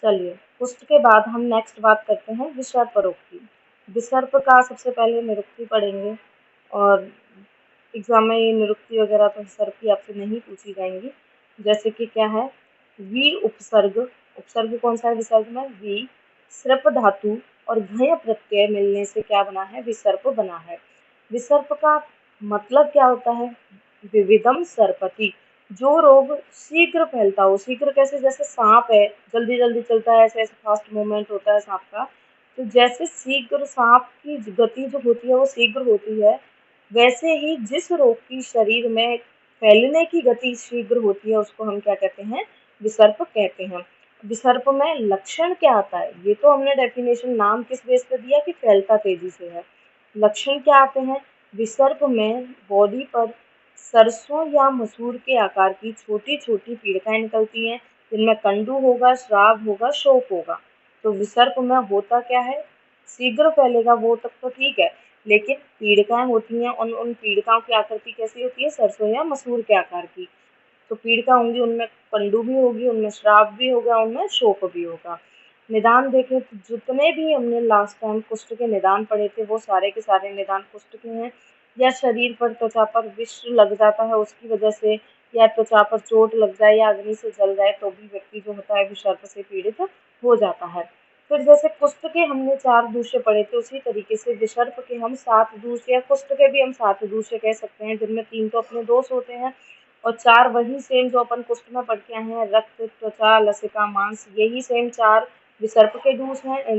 चलिए, कुष्ठ के बाद हम नेक्स्ट बात करते हैं विसर्प रोग की। विसर्प का सबसे पहले निरुक्ति पढ़ेंगे और एग्जाम में ये निरुक्ति वगैरह तो विसर्प की आपसे नहीं पूछी जाएंगी। जैसे कि क्या है, वी उपसर्ग, उपसर्ग कौन सा है विसर्ग में, वी, सृप धातु और घय प्रत्यय मिलने से क्या बना है, विसर्प बना है। विसर्प का मतलब क्या होता है, विविधम सर्पति, जो रोग शीघ्र फैलता हो। शीघ्र कैसे, जैसे सांप है जल्दी जल्दी चलता है, ऐसे ऐसे फास्ट मूवमेंट होता है सांप का, तो जैसे शीघ्र सांप की गति जो होती है वो शीघ्र होती है, वैसे ही जिस रोग की शरीर में फैलने की गति शीघ्र होती है उसको हम क्या कहते हैं, विसर्प कहते हैं। विसर्प में लक्षण क्या आता है, ये तो हमने डेफिनेशन नाम किस बेस पे दिया कि फैलता तेजी से है। लक्षण क्या आते हैं, विसर्प में बॉडी पर सरसों या मसूर के आकार की छोटी छोटी पीड़िकाएं निकलती हैं, जिनमें कंडू होगा, श्राव होगा, शोक होगा। तो विसर्प में होता क्या है, शीघ्र फैलेगा वो तक तो ठीक है, लेकिन पीड़िकाएं होती हैं, उन पीड़िकाओं की आकृति कैसी होती है, सरसों या मसूर के आकार की। तो पीड़िका होंगी, उनमें पंडु भी होगी, उनमें श्राप भी होगा, उनमें शोक भी होगा। निदान देखें तो जितने भी हमने लास्ट टाइम कुष्ठ के निदान पढ़े थे वो सारे के सारे निदान कुष्ठ के हैं। या शरीर पर, त्वचा पर विष लग जाता है उसकी वजह से, या त्वचा पर चोट लग जाए या अग्नि से जल जाए तो भी व्यक्ति जो होता है विसर्प से पीड़ित हो जाता है। फिर जैसे कुष्ठ के हमने 4 दूष्य पढ़े थे, उसी तरीके से विसर्प के हम 7 दूष्य, या कुष्ठ के भी हम 7 दूष्य कह सकते हैं, जिनमें 3 तो अपने दोष होते हैं और 4 वही सेम जो अपन कुष्ठ में पढ़ के आए हैं, रक्त, त्वचा, लसिका, मांस, यही सेम 4 विसर्प के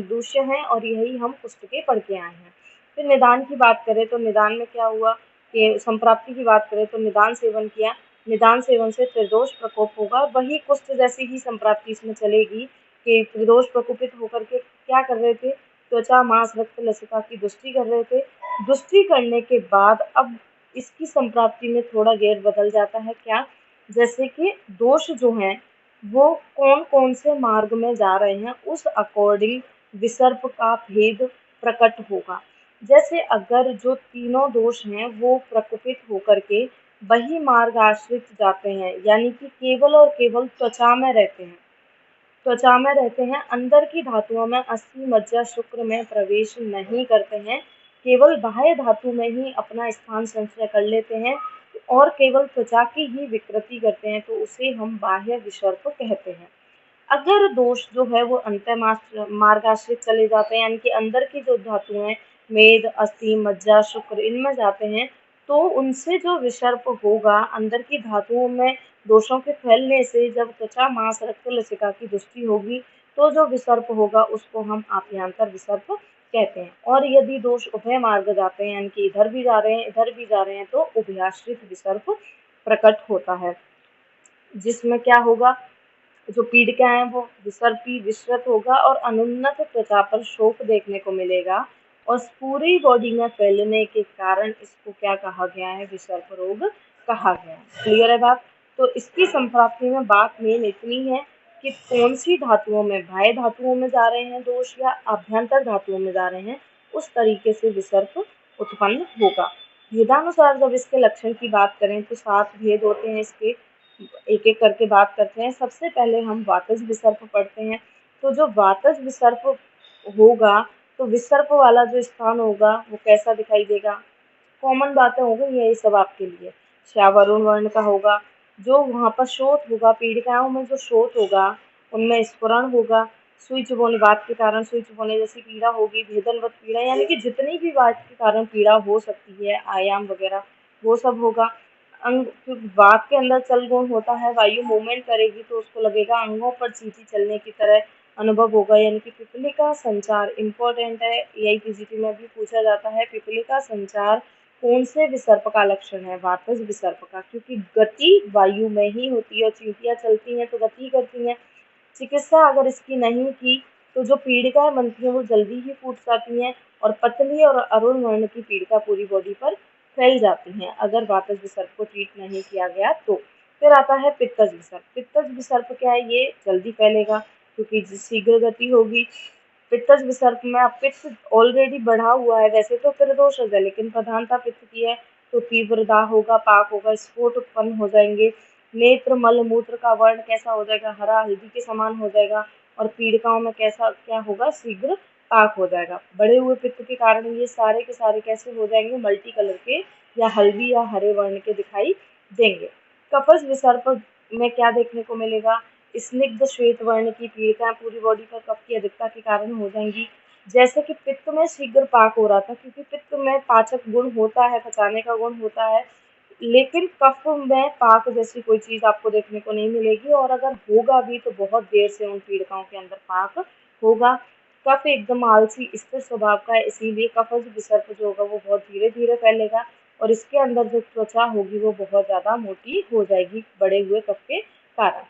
दूष्य हैं और यही हम कुष्ठ के पढ़ के आए हैं। फिर निदान की बात करें तो निदान में क्या हुआ कि संप्राप्ति की बात करें तो निदान सेवन किया, निदान सेवन से त्रिदोष प्रकोप होगा, वही कुष्ठ जैसी ही संप्राप्ति इसमें चलेगी कि त्रिदोष प्रकोपित होकर के क्या कर रहे थे, त्वचा, मांस, रक्त, लसिका की दुष्टि कर रहे थे। दुष्टि करने के बाद अब इसकी संप्राप्ति में थोड़ा गेर बदल जाता है, क्या, जैसे कि दोष जो हैं वो कौन कौन से मार्ग में जा रहे हैं उस अकॉर्डिंग विसर्प का भेद प्रकट होगा। जैसे अगर जो तीनों दोष हैं वो प्रकोपित होकर के वही मार्ग आश्रित जाते हैं, यानी कि केवल और केवल त्वचा में रहते हैं, त्वचा में रहते हैं, अंदर की धातुओं में अस्थि, मज्जा, शुक्र में प्रवेश नहीं करते हैं, केवल बाह्य धातु में ही अपना स्थान संचय कर लेते हैं और केवल त्वचा की ही विकृति करते हैं, तो उसे हम बाह्य विसर्प कहते हैं। अगर दोष जो है वो अंतः मार्गाश्रित चले जाते हैं, यानी कि अंदर की जो धातुएं मेद, अस्थि, मज्जा, शुक्र इनमें जाते हैं, तो उनसे जो विसर्प होगा अंदर की धातुओं में दोषों के फैलने से, जब त्वचा, मांस, रक्त, लसिका की दुष्टि होगी तो जो विसर्प होगा उसको हम आभ्यंतर विसर्प कहते हैं। और यदि दोष उभय मार्ग जाते हैं, यानी कि इधर भी जा रहे हैं इधर भी जा रहे हैं, तो उभयाश्रित विसर्प प्रकट होता है, जिसमें क्या होगा, जो पीड़िका है वो विसर्पी विसृत होगा और अनुन्नत त्वचा पर शोक देखने को मिलेगा और पूरी बॉडी में फैलने के कारण इसको क्या कहा गया है, विसर्प रोग कहा गया है। क्लियर है बात। तो इसकी संप्राप्ति में बात मेन इतनी है कि कौन सी धातुओं में, बाह्य धातुओं में जा रहे हैं दोष या अभ्यंतर धातुओं में जा रहे हैं, उस तरीके से विसर्प उत्पन्न होगा। भेदानुसार जब इसके लक्षण की बात करें तो 7 भेद होते हैं इसके, एक एक करके बात करते हैं। सबसे पहले हम वातज विसर्प पढ़ते हैं। तो जो वातज विसर्प होगा तो विसर्प वाला जो स्थान होगा वो कैसा दिखाई देगा, कॉमन बातें होंगी यही सब आपके लिए, श्यावरुण वर्ण का होगा। जो वहाँ पर शोथ होगा, पीड़िकाओं में जो शोथ होगा उनमें स्फुरण होगा, सुई चुभोने, वात के कारण सुई चुभोने जैसी पीड़ा होगी, भेदनवत पीड़ा, यानी कि जितनी भी वात के कारण पीड़ा हो सकती है, आयाम वगैरह, वो सब होगा। अंग, वात के अंदर चल गुण होता है, वायु मूवमेंट करेगी तो उसको लगेगा अंगों पर चींटी चलने की तरह अनुभव होगा, यानी कि पिपलिका संचार इम्पोर्टेंट है, एआईपीजीटी में भी पूछा जाता है। पिपलिका संचार कौन से विसर्प का लक्षण है, वातज विसर्प का, क्योंकि गति वायु में ही होती है और चींटियां चलती हैं तो गति करती हैं। चिकित्सा अगर इसकी नहीं की तो जो पीड़िकाएं बनती हैं वो जल्दी ही फूट जाती हैं और पतली और अरुण वर्ण की पीड़िका पूरी बॉडी पर फैल जाती हैं, अगर वातज विसर्प को ट्रीट नहीं किया गया तो। फिर आता है पित्तज विसर्प। पित्तज विसर्प क्या है, ये जल्दी फैलेगा क्योंकि शीघ्र गति होगी। पित्तज विसर्प में अब पित्त ऑलरेडी बढ़ा हुआ है, वैसे तो त्रिदोष है लेकिन प्रधानता पित्त की है, तो तीव्र दाह होगा, पाक होगा, स्फोट उत्पन्न हो जाएंगे। नेत्र, मल, मूत्र का वर्ण कैसा हो जाएगा, हरा हल्दी के समान हो जाएगा और पीड़िकाओं में कैसा क्या होगा, शीघ्र पाक हो जाएगा। बढ़े हुए पित्त के कारण ये सारे के सारे कैसे हो जाएंगे, मल्टी कलर के या हल्दी या हरे वर्ण के दिखाई देंगे। कफज विसर्प में क्या देखने को मिलेगा, स्निग्ध श्वेत वर्ण की पीड़िकाएं पूरी बॉडी पर कफ की अधिकता के कारण हो जाएंगी। जैसे कि पित्त में शीघ्र पाक हो रहा था, क्योंकि पित्त में पाचक गुण होता है, पचाने का गुण होता है, लेकिन कफ में पाक जैसी कोई चीज आपको देखने को नहीं मिलेगी, और अगर होगा भी तो बहुत देर से उन पीड़िकाओं के अंदर पाक होगा। कफ एकदम आलसी स्थिर स्वभाव का है, इसीलिए कफज विसर्प जो होगा वो बहुत धीरे धीरे फैलेगा और इसके अंदर जो त्वचा होगी वो बहुत ज्यादा मोटी हो जाएगी बढ़े हुए कफ के कारण।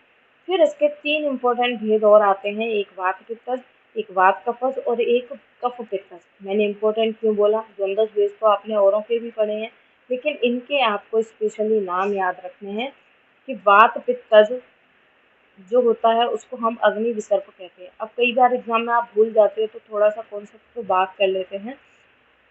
फिर इसके 3 इम्पोर्टेंट भेद और आते हैं, एक वात पित्तज, एक वात कफज और एक कफ पित्तज। मैंने इम्पोर्टेंट क्यों बोला, द्वंद्व भेद तो आपने औरों के भी पढ़े हैं, लेकिन इनके आपको स्पेशली नाम याद रखने हैं कि वात पित्तज जो होता है उसको हम अग्नि विसर्प कहते हैं। अब कई बार एग्जाम में आप भूल जाते हैं तो थोड़ा सा कॉन्सेप्ट को बात कर लेते हैं।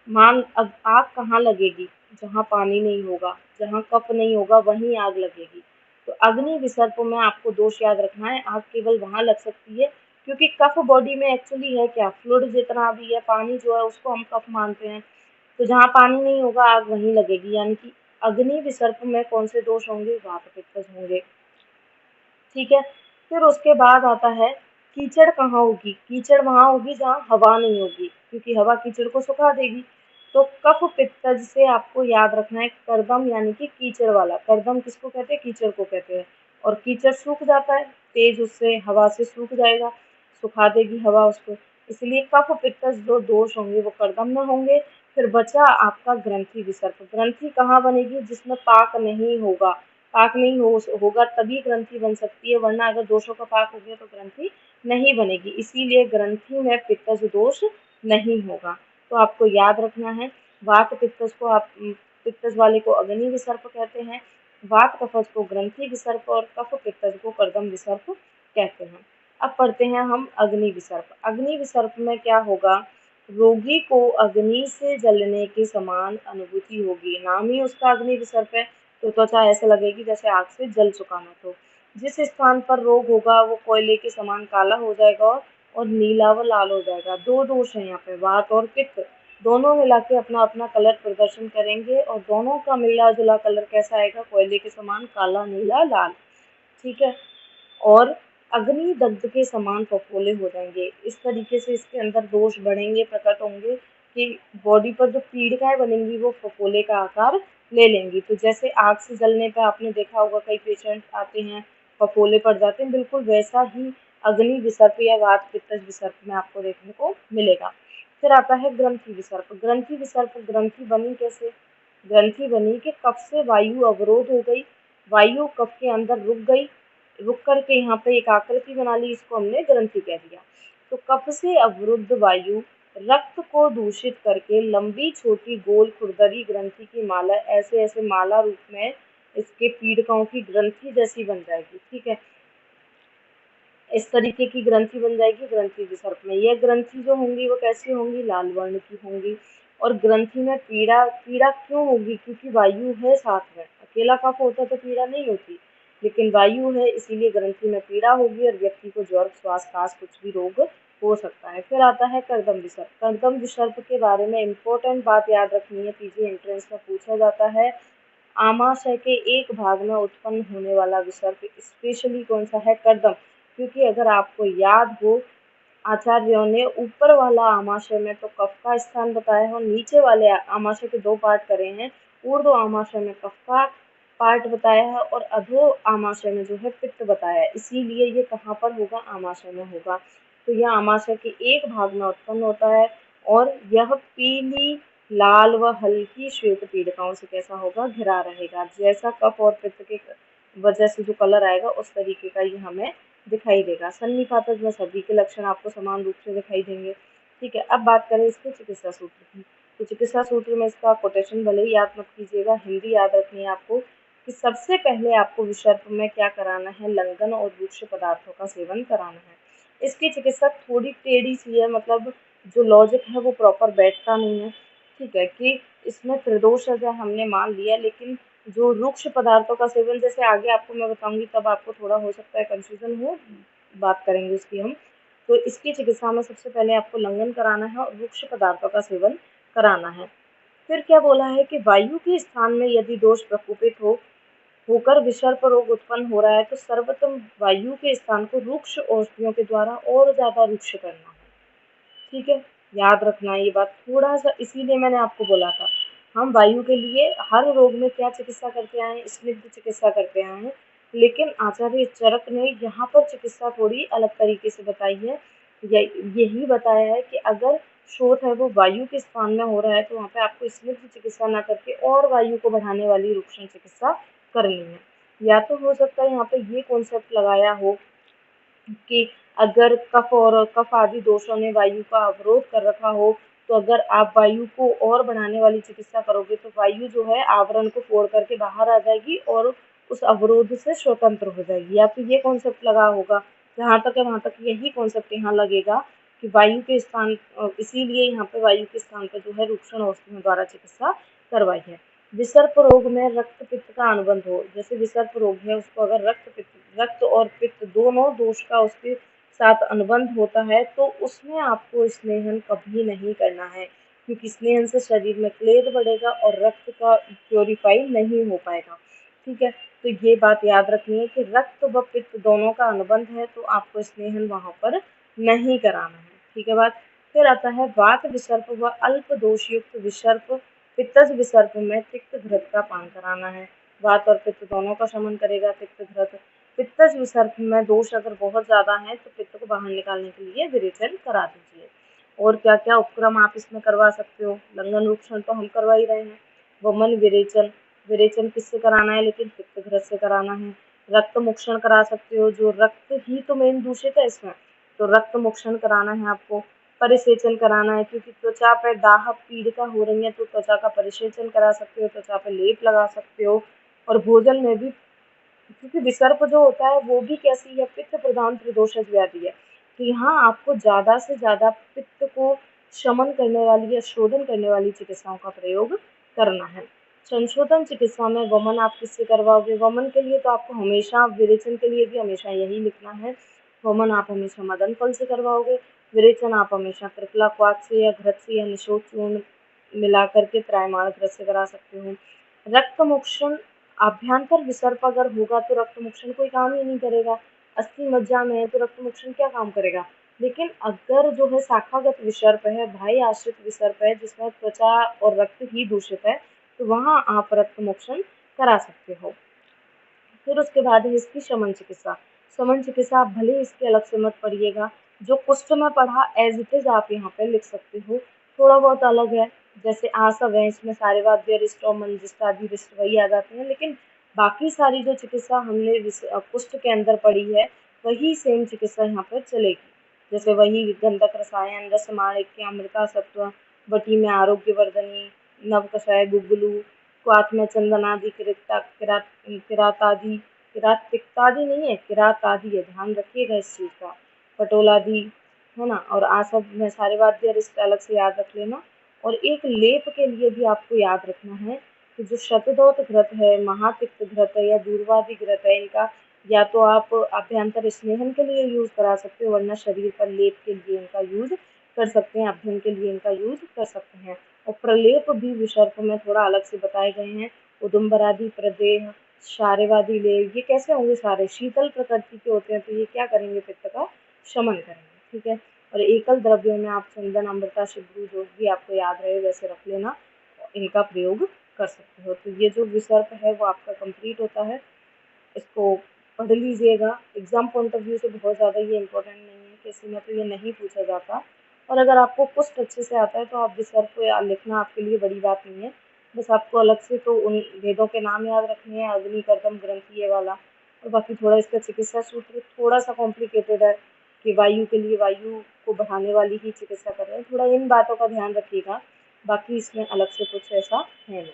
मान अब आग कहाँ लगेगी, जहाँ पानी नहीं होगा, जहाँ कफ नहीं होगा वहीं आग लगेगी। तो अग्नि विसर्प में आपको दोष याद रखना है, आग केवल वहां लग सकती है क्योंकि कफ बॉडी में एक्चुअली है क्या, फ्लूइड जितना भी है, पानी जो है उसको हम कफ मानते हैं। तो जहाँ पानी नहीं होगा आग वहीं लगेगी, यानी कि अग्नि विसर्प में कौन से दोष होंगे, वात पित्तज होंगे। ठीक है, फिर उसके बाद आता है कीचड़ कहाँ होगी, कीचड़ वहां होगी जहाँ हवा नहीं होगी, क्योंकि हवा कीचड़ को सुखा देगी। तो कफ पित्तज से आपको याद रखना है कर्दम, यानी कि कीचड़ वाला। कर्दम किसको कहते हैं, कीचड़ को कहते हैं। और कीचड़ सूख जाता है, तेज उससे हवा से सूख जाएगा, सुखा देगी हवा उसको, इसलिए कफ पित्तज जो दोष होंगे वो कर्दम में होंगे। फिर बचा आपका ग्रंथि विसर्प। ग्रंथि कहाँ बनेगी, जिसमें पाक नहीं होगा, पाक नहीं होगा तभी ग्रंथि बन सकती है, वरना अगर दोषों का पाक हो गया तो ग्रंथि नहीं बनेगी, इसीलिए ग्रंथि में पित्तज दोष नहीं होगा। तो आपको याद रखना है, वात पित्तज को आप पित्तज वाले को अग्नि विसर्प कहते हैं, वात कफज को ग्रंथि विसर्प और कफ पित्तज को कर्दम विसर्प कहते हैं। अब पढ़ते हैं हम अग्नि विसर्प। अग्नि विसर्प में क्या होगा, रोगी को अग्नि से जलने के समान अनुभूति होगी, नाम ही उसका अग्नि विसर्प है। तो त्वचा ऐसे लगेगी जैसे आग से जल चुका ना। तो जिस स्थान पर रोग होगा वो कोयले के समान काला हो जाएगा और नीला व लाल हो जाएगा। दो दोष हैं यहाँ पे, वात और पित्त, दोनों मिला के अपना अपना कलर प्रदर्शन करेंगे और दोनों का मिला जुला कलर कैसा आएगा, कोयले के समान काला नीला लाल। ठीक है, और अग्नि दग्ध के समान फफोले हो जाएंगे। इस तरीके से इसके अंदर दोष बढ़ेंगे, प्रकट होंगे कि बॉडी पर जो पीड़िकाएं बनेंगी वो फफोले का आकार ले लेंगी। तो जैसे आग से जलने पे आपने देखा होगा कई पेशेंट आते हैं फफोले पड़ जाते हैं, बिल्कुल वैसा ही अग्नि विसर्प या वात पित्तज विसर्प में आपको देखने को मिलेगा। फिर आता है ग्रंथि विसर्प। ग्रंथि विसर्प, ग्रंथि बनी कैसे, ग्रंथि बनी कि कफ से वायु अवरोध हो गई, वायु कफ के अंदर रुक गई, रुक करके यहाँ पे एक आकृति बना ली, इसको हमने ग्रंथि कह दिया। तो कफ से अवरुद्ध वायु रक्त को दूषित करके लंबी छोटी गोल खुरदरी ग्रंथि की माला, ऐसे ऐसे माला रूप में इसके पीड़िकाओं की ग्रंथि जैसी बन जाएगी। ठीक है, इस तरीके की ग्रंथि बन जाएगी ग्रंथि विसर्प में। यह ग्रंथि जो होंगी वो कैसी होंगी, लाल वर्ण की होंगी। और ग्रंथि में पीड़ा, पीड़ा क्यों होगी, क्योंकि वायु है साथ में, अकेला कफ होता तो पीड़ा नहीं होती, लेकिन वायु है इसीलिए ग्रंथि में पीड़ा होगी और व्यक्ति को ज्वर श्वास कास कुछ भी रोग हो सकता है। फिर आता है कर्दम विसर्प। कर्दम विसर्प के बारे में इंपॉर्टेंट बात याद रखनी है, पीजी एंट्रेंस में पूछा जाता है। आमाशय के एक भाग में उत्पन्न होने वाला विसर्प, स्पेशली कौन सा है, कर्दम। क्योंकि अगर आपको याद हो, आचार्यों ने ऊपर वाला आमाशय में तो कफ का स्थान बताया है और नीचे वाले आमाशय के दो पार्ट करे हैं, ऊर्ध्व आमाशय में कफ का पार्ट बताया है और अधो आमाशय में जो है पित्त बताया है, इसीलिए ये कहाँ पर होगा, आमाशय में होगा। तो यह आमाशय के एक भाग में उत्पन्न होता है और यह पीली लाल व हल्की श्वेत पीड़िकाओं से कैसा होगा, घिरा रहेगा। जैसा कफ और पित्त के वजह से जो कलर आएगा उस तरीके का ये हमें दिखाई देगा। सन्निपातज में सभी के लक्षण आपको समान रूप से दिखाई देंगे। ठीक है, अब बात करें इसके चिकित्सा सूत्र की। तो चिकित्सा सूत्र में इसका कोटेशन भले ही याद मत कीजिएगा, हिंदी याद रखनी है आपको कि सबसे पहले आपको विसर्प में क्या कराना है, लंघन और वृक्ष पदार्थों का सेवन कराना है। इसकी चिकित्सा थोड़ी टेढ़ी सी है, मतलब जो लॉजिक है वो प्रॉपर बैठता नहीं है। ठीक है, कि इसमें त्रिदोष है हमने मान लिया, लेकिन जो रुक्ष पदार्थों का सेवन, जैसे आगे आपको मैं बताऊंगी तब आपको थोड़ा हो सकता है कंफ्यूजन हो, बात करेंगे उसकी हम। तो इसकी चिकित्सा में सबसे पहले आपको लंघन कराना है और रुक्ष पदार्थों का सेवन कराना है। फिर क्या बोला है कि वायु के स्थान में यदि दोष प्रकोपित होकर विषर्प रोग उत्पन्न हो रहा है तो सर्वप्रथम वायु के स्थान को रुक्ष औषधियों के द्वारा और ज़्यादा रुक्ष करना है। ठीक है, याद रखना है ये बात थोड़ा सा, इसीलिए मैंने आपको बोला था हम वायु के लिए हर रोग में क्या चिकित्सा करके आए हैं, स्निग्ध चिकित्सा करके आए हैं, लेकिन आचार्य चरक ने यहाँ पर चिकित्सा थोड़ी अलग तरीके से बताई है। यही बताया है कि अगर शोथ है वो वायु के स्थान में हो रहा है तो वहाँ पे आपको स्निग्ध चिकित्सा ना करके और वायु को बढ़ाने वाली रुक्षण चिकित्सा करनी है। या तो हो सकता है यहाँ पे ये कॉन्सेप्ट लगाया हो कि अगर कफ आदि दोषों ने वायु का अवरोध कर रखा हो तो अगर आप वायु को और बढ़ाने वाली चिकित्सा करोगे तो वायु जो है आवरण को फोड़ करके बाहर आ जाएगी और उस अवरोध से स्वतंत्र हो जाएगी। या फिर ये कॉन्सेप्ट लगा होगा, जहाँ तक है वहाँ तक यही कॉन्सेप्ट यहाँ लगेगा कि वायु के स्थान, इसीलिए यहाँ पे वायु के स्थान पर जो है रुक्षण औषधियों द्वारा चिकित्सा करवाई है। विसर्प रोग में रक्त पित्त का अनुबंध हो, जैसे विसर्प रोग है उसको अगर रक्त और पित्त दोनों दोष का उसके साथ अनुबंध होता है तो उसमें आपको स्नेहन कभी नहीं करना है, क्योंकि स्नेहन से शरीर में क्लेद बढ़ेगा और रक्त का प्योरीफाई नहीं हो पाएगा। ठीक है, तो ये बात याद रखनी है कि रक्त व पित्त दोनों का अनुबंध है तो आपको स्नेहन वहाँ पर नहीं कराना है। ठीक है बात। फिर आता है वात विसर्प व अल्प दोष युक्त विसर्प पित्तज विसर्प में तिक्त घृत का पान कराना है। वात और पित्त दोनों का शमन करेगा तिक्त घृत। पित्तज विसर्प में दोष अगर बहुत ज़्यादा है तो पित्त को बाहर निकालने के लिए विरेचन करा दीजिए। और क्या क्या उपक्रम आप इसमें करवा सकते हो, लंघन रुक्षण तो हम करवा ही रहे हैं, वमन विरेचन, विरेचन किससे कराना है, लेकिन पित्त घृत से कराना है। रक्त मोक्षण करा सकते हो, जो रक्त ही तो मेन दूषित है इसमें, तो रक्त मोक्षण कराना है आपको। परिसेचन कराना है, क्योंकि त्वचा पे दाह पीड़िता हो रही है तो त्वचा का परिसेचन करा सकते हो, त्वचा पे लेप लगा सकते हो। और भोजन में भी, क्योंकि विसर्प जो होता है वो भी कैसी है, पित्त प्रधान त्रिदोषज व्याधि है, तो यहाँ आपको ज़्यादा से ज़्यादा पित्त को शमन करने वाली या शोधन करने वाली चिकित्साओं का प्रयोग करना है। संशोधन चिकित्सा में वमन आप किससे करवाओगे, वमन के लिए तो आपको हमेशा, विरेचन के लिए भी हमेशा यही लिखना है, वमन आप हमेशा मदन फल से करवाओगे, विरेचन आप हमेशा त्रिफला क्वाथ से या घृत से या निशोच चूर्ण मिला करके त्रायमाण घृत से करा सकते हो। रक्त मोक्षण अभ्यंतर विसर्प अगर होगा तो रक्त मोक्षण कोई काम ही नहीं करेगा, अस्थि मज्जा में है तो रक्त मोक्षण क्या काम करेगा। लेकिन अगर जो है शाखागत विसर्प है, भाई आश्रित विसर्प है, जिसमें त्वचा और रक्त ही दूषित है, तो वहाँ आप रक्त मोक्षण करा सकते हो। फिर उसके बाद है इसकी शमन चिकित्सा। शमन चिकित्सा आप भले इसके अलग से मत पढ़िएगा, जो कुष्ठ में पढ़ा एज इट इज आप यहाँ पे लिख सकते हो, थोड़ा बहुत अलग है, जैसे आसव है इसमें सारे वाद्य रिष्ट और मंजिष्ठ आदि रिष्ट वही आ जाते हैं, लेकिन बाकी सारी जो चिकित्सा हमने कुष्ठ के अंदर पढ़ी है वही सेम चिकित्सा यहाँ पर चलेगी। जैसे वही गंधक रसायन, रसमाणिक्य, अमृता सत्व, बटी में आरोग्यवर्धनी, नव कषाय, गुगुलू, क्वाथ में चंदनादि, किरातादि, किरातिक्तादि नहीं है, किरातादि है, ध्यान रखिएगा इस चीज़ का, पटोलादि है ना, और आसव में सारे वाद्य रिष्ट अलग से याद रख लेना। और एक लेप के लिए भी आपको याद रखना है कि जो शतदोत घृत है, महातिक्त घृत है या दूर्वादि घृत है, इनका या तो आप अभ्यंतर स्नेहन के लिए यूज करा सकते हो, वरना शरीर पर लेप के लिए इनका यूज कर सकते हैं, अभ्यंग के लिए इनका यूज कर सकते हैं। और प्रलेप भी विसर्प में थोड़ा अलग से बताए गए हैं, उदुम्बरादि, प्रदेह, शारेवादी लेप, ये कैसे होंगे, सारे शीतल प्रकृति के होते हैं, तो ये क्या करेंगे, पित्त का शमन करेंगे। ठीक है, और एकल द्रव्यों में आप चंदन, अमृता, शिब्रू, जो भी आपको याद रहे वैसे रख लेना, इनका प्रयोग कर सकते हो। तो ये जो विसर्प है वो आपका कंप्लीट होता है, इसको पढ़ लीजिएगा। एग्जाम पॉइंट ऑफ व्यू से बहुत ज़्यादा ये इंपॉर्टेंट नहीं है, किसी में तो ये नहीं पूछा जाता, और अगर आपको कुछ अच्छे से आता है तो आप विसर्प लिखना आपके लिए बड़ी बात नहीं है, बस आपको अलग से तो उन वेदों के नाम याद रखने हैं, अग्नि, कर्दम, ग्रंथि, ये वाला, और बाकी थोड़ा इसका चिकित्सा सूत्र थोड़ा सा कॉम्प्लिकेटेड है कि वायु के लिए वायु को बढ़ाने वाली ही चिकित्सा कर रहे हैं, थोड़ा इन बातों का ध्यान रखिएगा, बाकी इसमें अलग से कुछ ऐसा है नहीं।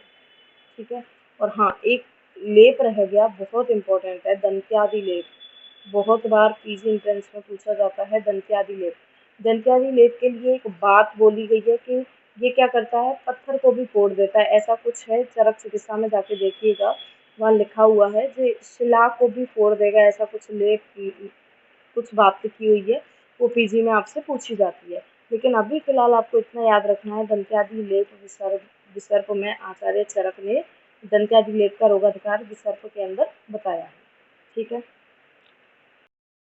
ठीक है, और हाँ, एक लेप रह गया, बहुत इंपॉर्टेंट है, दंत्यादि लेप, बहुत बार पीजी एंट्रेंस में पूछा जाता है दंत्यादि लेप। दंत्यादि लेप के लिए एक बात बोली गई है कि ये क्या करता है, पत्थर को भी फोड़ देता है, ऐसा कुछ है, चरक चिकित्सा में जाके देखिएगा, वहाँ लिखा हुआ है जो शिला को भी फोड़ देगा, ऐसा कुछ लेप, कुछ बात लिखी हुई है, वो पीजी में आपसे पूछी जाती है। लेकिन अभी फ़िलहाल आपको इतना याद रखना है, दंत्यादि लेप विसर्प में आचार्य चरक ने दंत्यादि लेप का रोगाधिकार विसर्प के अंदर बताया है। ठीक है।